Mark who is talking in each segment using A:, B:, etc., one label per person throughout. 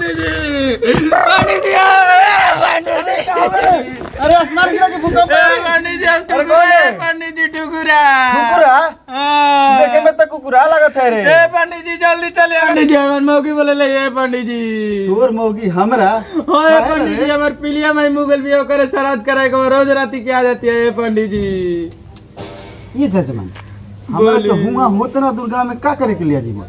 A: पंडित जी
B: अरे आसमान गिरा के भूकंप
A: पंडित जी हम ठुकुरा पंडित जी ठुकुरा
B: देखे में तो कुकुरा लगत है रे।
A: ए पंडित जी जल्दी चले पंडित जी हमार मौगी बोले ले ए पंडित जी
B: तोर मौगी हमरा
A: ओए पंडित जी हमार पिलिया में मुगल भी करे श्राद्ध करे को रोज राती के आ जाती है पंडित जी।
B: ये जजमान हमरा तो हुआ होत ना दुर्गा में का करे के लिए जीवन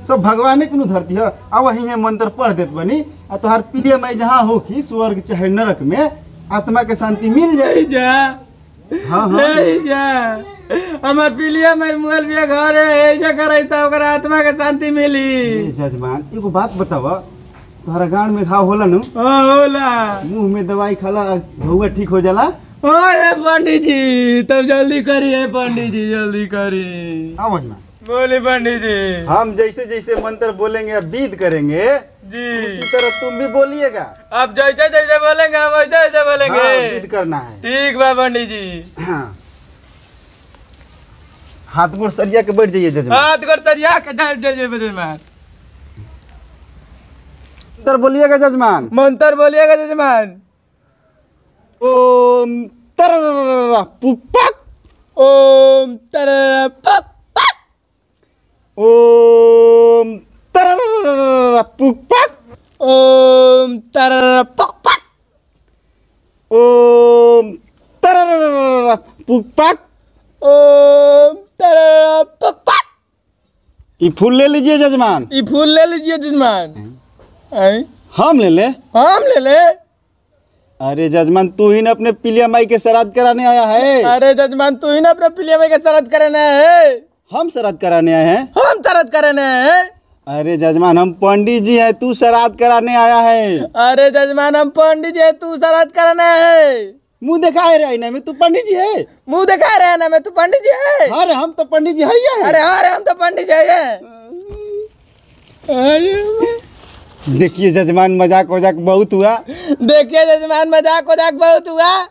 B: सब भगवान के नु धरती है आ वही मंत्र पढ़ देत बनी आ तोहार पिलिया में जहां होखी स्वर्ग चाहे नरक में आत्मा के शांति मिल जाए
A: जा।
B: हां हां
A: जा हमार पिलिया में मुगल भी घर है ऐसा करे त ओकरा आत्मा के शांति मिली।
B: जजमान एगो बात बतावा तोहरा गांड में घाव होला नु
A: होला
B: मुंह में दवाई खाला घौवा ठीक हो जाला।
A: ओए पंडित जी तब जल्दी करिए पंडित जी जल्दी करी।
B: आओ ना
A: बोले पंडित जी
B: हम जैसे जैसे मंत्र बोलेंगे विध करेंगे
A: जी
B: उसी तरह तुम भी बोलिएगा।
A: आप जैसे जैसे बोलेंगे हम वैसे वैसे बोलेंगे।
B: हाँ, विध करना है।
A: ठीक बा पंडित जी।
B: हाँ। हाथ गोड़ सरिया के बैठ जाइए जजमान।
A: हाथ गोड़ सरिया के बैठ जाइए जजमान।
B: मंत्र बोलिएगा जजमान।
A: मंत्र बोलिएगा जजमान।
B: ओम तरर पुपक
A: ओम तरर पक
B: ओम तरर पुपक
A: ओम तरर पक पक
B: ओम तरर पुपक
A: ओम तरर पक पक।
B: ये फूल ले लीजिए जजमान।
A: ये फूल ले लीजिए जजमान।
B: हम ले ले।
A: हम ले ले।
B: अरे जजमान तू ही ना अपने पिलिया माई के श्राद्ध कराने आया है।
A: अरे जजमान तू ही ना अपने पिलिया माई के श्राद्ध कराने है।
B: हम श्राद्ध कराने आए हैं।
A: हम श्राद्ध कराने हैं।
B: अरे जजमान हम पंडित जी हैं तू श्राद्ध कराने आया है।
A: अरे जजमान हम पंडित जी है तू श्राद्ध कराने है।
B: मुंह दिखाए रहे ना मैं तू पंडित जी है।
A: मुंह दिखा रहे ना मैं तू पंडित जी है।
B: अरे हम तो पंडित जी है।
A: अरे अरे हम तो पंडित जी है।
B: देखिए जजमान मजाक वजाक बहुत हुआ।
A: देखिए जजमान मजाक वजाक बहुत हुआ।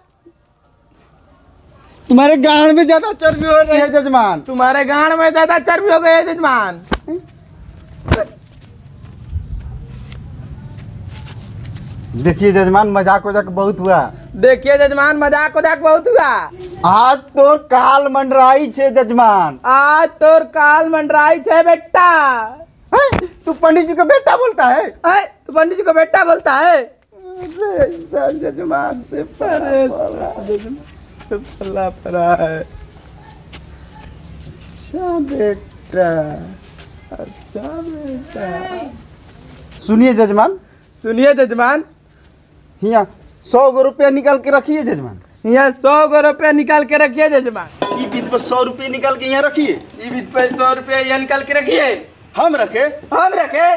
B: तुम्हारे गांड में ज्यादा चर्बी हो रही है जजमान।
A: तुम्हारे गांड में ज्यादा चर्बी हो गई है जजमान।
B: देखिए जजमान मजाक वजाक बहुत हुआ।
A: देखिए जजमान मजाक वजाक बहुत हुआ।
B: आज तो काल मंडराई छे जजमान।
A: आज तोर काल मंडराई छे बेटा।
B: तू पंडित जी का बेटा बोलता है।
A: तू पंडित जी का बेटा बोलता है।
B: जजमान से
A: पला पला है।
B: अच्छा बेटा।
A: अच्छा बेटा।
B: सुनिए जजमान।
A: सुनिए जजमान।
B: यहाँ 100 रुपया निकाल के रखिए जजमान।
A: यहाँ 100 रुपया निकाल के रखिए जजमान।
B: ई बीत पर 100 रुपये निकाल के यहाँ रखिए।
A: ई बीत पर 100 रुपया यहाँ निकाल के रखिए।
B: हम रखे।
A: हम रखे।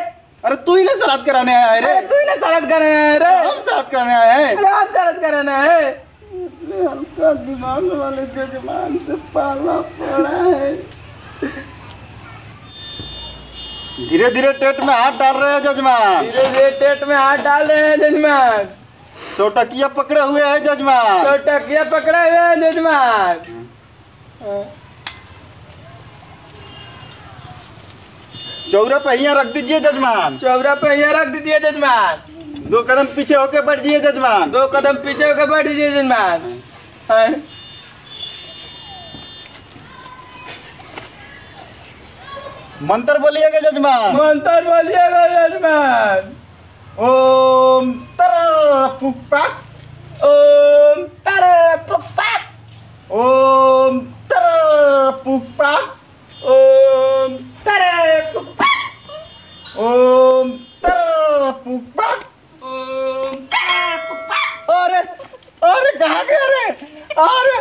B: अरे तू ही ना श्राद्ध कराने आया है रे।
A: तू ही ना श्राद्ध कराने आया रे।
B: हम श्राद्ध कराने आए हैं।
A: अरे हम श्राद्ध कराने आए।
B: हल्का दिमाग वाले जजमान से पाला पड़ा है। धीरे धीरे टेट में हाथ डाल रहे हैं जजमान।
A: धीरे धीरे टेट में हाथ डाल रहे हैं जजमान।
B: चौटकिया पकड़े हुए हैं जजमान।
A: चौटकिया पकड़े हुए हैं जजमान।
B: चौरा पे यहाँ रख दीजिए जजमान।
A: चौरा पे यहाँ रख दीजिए जजमान।
B: 2 कदम पीछे होके बैठ जाइए जजमान।
A: 2 कदम पीछे होकर बैठ जाइए जजमान।
B: मंत्र बोलिएगा जजमान।
A: मंत्र बोलिएगा जजमान।
B: ओम तरर पुपक
A: ओम तरर पुपक
B: ओम तरर पुपक
A: ओम तरर पुपक
B: ओम तरर पुपक
A: ओम तरर पुपक।
B: अरे अरे कहाँ गया रे। अरे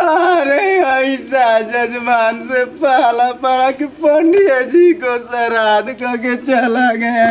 B: अरे ऐसा जजमान से पाला पड़ा कि पंडित जी को श्राद्ध करके चला गया।